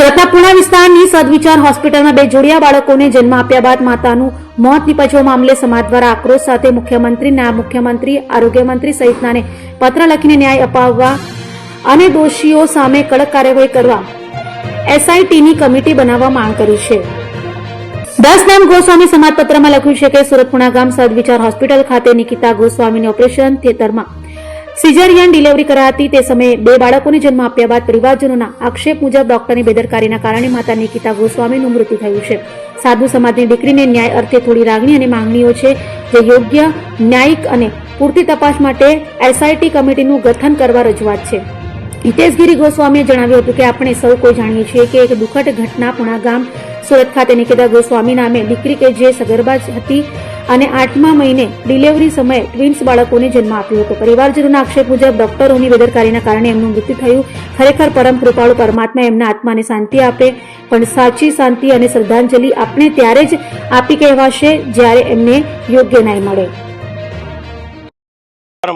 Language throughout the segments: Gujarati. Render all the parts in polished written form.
સુરતના પુણા વિસ્તારની સદવિચાર હોસ્પિટલમાં બે જોડિયા બાળકોને જન્મ આપ્યા બાદ માતાનું મોત નીપજવા મામલે સમાજ દ્વારા આક્રોશ સાથે મુખ્યમંત્રી, નાયબ મુખ્યમંત્રી, આરોગ્ય મંત્રી સહિતનાને પત્ર લખીને ન્યાય અપાવવા અને દોષીઓ સામે કડક કાર્યવાહી કરવા એસઆઈટીની કમિટી બનાવવા માંગ કરી છે। 10 નામ ગોસ્વામી સમાજપત્રમાં લખ્યું છે કે સુરત પુણા ગામ સદવિચાર હોસ્પિટલ ખાતે નિકિતા ગોસ્વામીને ઓપરેશન થિયેટરમાં સિઝેરિયન ડિલિવરી કરાતી તે સમયે બે બાળકોને જન્મ આપ્યા બાદ પરિવારજનોના આક્ષેપ મુજબ ડોક્ટરની બેદરકારીના કારણે માતા નિકિતા ગોસ્વામીનું મૃત્યુ થયું છે। સાધુ સમાજની દીકરીને ન્યાય અર્થે થોડી લાગણી અને માંગણીઓ છે, જે યોગ્ય, ન્યાયિક અને પૂરતી તપાસ માટે એસઆઈટી કમિટીનું ગઠન કરવા રજૂઆત છે। હિતેશ ગિરી ગોસ્વામીએ જણાવ્યું હતું કે આપણે સૌ કોઈ જાણીએ છીએ કે એક દુઃખદ ઘટના પુણા ગામ સુરત ખાતે નિકિતા ગોસ્વામી નામે દીકરી કે જે સગર્ભા હતી અને 8મા મહિને ડિલિવરી સમયે ટ્વિન્સ બાળકોને જન્મ આપ્યો હતો। પરિવારજનોના આક્ષેપ મુજબ ડોક્ટરોની બેદરકારીના કારણે એમનું મૃત્યુ થયું। ખરેખર પરમ કૃપાળુ પરમાત્મા એમના આત્માને શાંતિ આપે, પણ સાચી શાંતિ અને શ્રદ્ધાંજલિ આપણે ત્યારે જ આપી કહેવાશે જ્યારે એમને યોગ્ય ન્યાય મળે।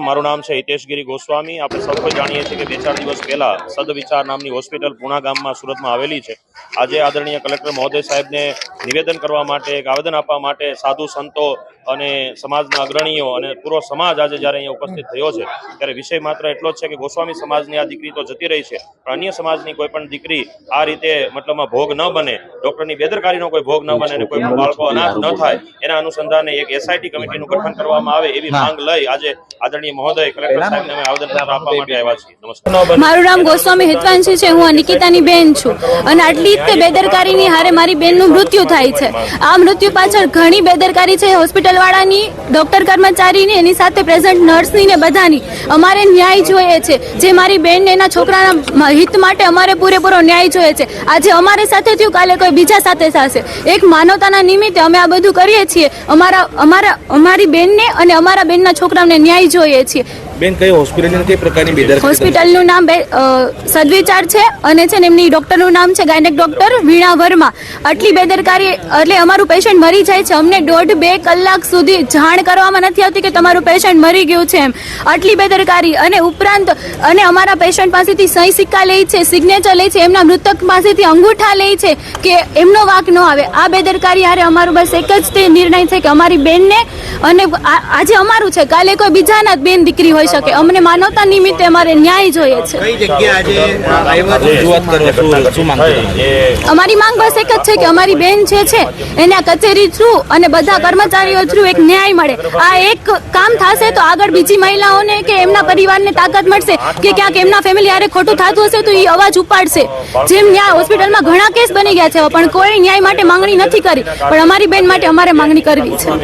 મારું નામ છે હિતેશ ગિરી ગોસ્વામી। આપણે સૌ કોઈ જાણીએ છીએ કે 2-4 દિવસ પહેલા સદવિચાર નામની હોસ્પિટલ પુણા ગામમાં સુરતમાં આવેલી છે। આજે આદરણીય કલેક્ટર મહોદય સાહેબને નિવેદન કરવા માટે, એક આવેદન આપવા માટે સાધુ સંતો અને સમાજના અગ્રણીઓ અને પૂરો સમાજ આજે જ્યારે અહીંયા ઉપસ્થિત થયો છે, ત્યારે વિષય માત્ર એટલો જ છે કે ગોસ્વામી સમાજની આ દીકરી તો જતી રહી છે, પણ અન્ય સમાજની કોઈ પણ દીકરી આ રીતે મતલબમાં ભોગ ન બને, ડોક્ટરની બેદરકારીનો કોઈ ભોગ ન બને અને કોઈ પણ બાળકો અનાથ ન થાય, એના અનુસંધાને એક એસઆઈટી કમિટીનું ગઠન કરવામાં આવે એવી માંગ લઈ આજે આદરણીય મહોદય કલેક્ટર સાહેબને અમે આવેદનપત્ર આપવા માટે આવ્યા છીએ। નમસ્કાર। મારું નામ ગોસ્વામી હિતવાંશી છે। હું નિકિતાની બેન છું અને આટલી જ બેદરકારીની હારે મારી બેનનું મૃત્યુ થાય છે। આ મૃત્યુ પાછળ ઘણી બેદરકારી છે હોસ્પિટલ વાળાની, ડોક્ટર કર્મચારીની, એની સાથે પ્રેઝન્ટ નર્સની ને બધાની। અમારે ન્યાય જોઈએ છે, જે મારી બેન ને એના છોકરાના હિત માટે અમારે પૂરેપૂરો ન્યાય જોઈએ છે। આજે અમારી સાથે થયું, કાલે કોઈ બીજા સાથે થશે। એક માનવતાના નિમિત્તે અમે આ બધું કરીએ છીએ। અમારી બેનને અને અમારા બેનના છોકરાને ન્યાય જોઈએ છીએ। બેન, કઈ હોસ્પિટલની કઈ પ્રકારની બેદરકારી? હોસ્પિટલનું નામ સદવિચાર છે અને છે ને એમની ડોક્ટરનું નામ છે ગાયનેક ડોક્ટર વીણા વર્મા। આટલી બેદરકારી એટલે અમારું પેશન્ટ મરી જાય છે, અમને 1.5-2 કલાક સુધી જાણ કરવામાં નથી આવતી કે તમારું પેશન્ટ મરી ગયું છે એમ। આટલી બેદરકારી અને ઉપરાંત અને અમારા પેશન્ટ પાસેથી સહી સિક્કા લે છે, સિગ્નેચર લે છે, એમના મૃતક પાસેથી અંગૂઠા લે છે કે એમનો વાંક ન આવે। આ બેદરકારી હારે અમારું બસ એક જ તે નિર્ણય છે કે અમારી બેનને, અને આજે અમારું છે, કાલે કોઈ બીજાના બેન દીકરી હોય શકે, અમને માનવતા નિમિત્તે અમારે ન્યાય જોઈએ છે। કઈ જગ્યાએ આજે રજૂઆત કરવા શું માંગ છે? અમારી માંગ બસ એક જ છે કે અમારી બેન જે છે એને આ કચેરી થ્રુ અને બધા કર્મચારીઓ થ્રુ એક ન્યાય મળે। આ એક કામ થશે તો આગળ બીજી મહિલાઓને કે એમના પરિવારને તાકાત મળશે કે ક્યાંક એમના ફેમિલી હારે ખોટું થતું હશે તો એ અવાજ ઉપાડશે। જેમ ન્યાય હોસ્પિટલમાં ઘણા કેસ બની ગયા છે, પણ કોઈ ન્યાય માટે માંગણી નથી કરી, પણ અમારી બેન માટે અમારે માંગણી કરવી છે।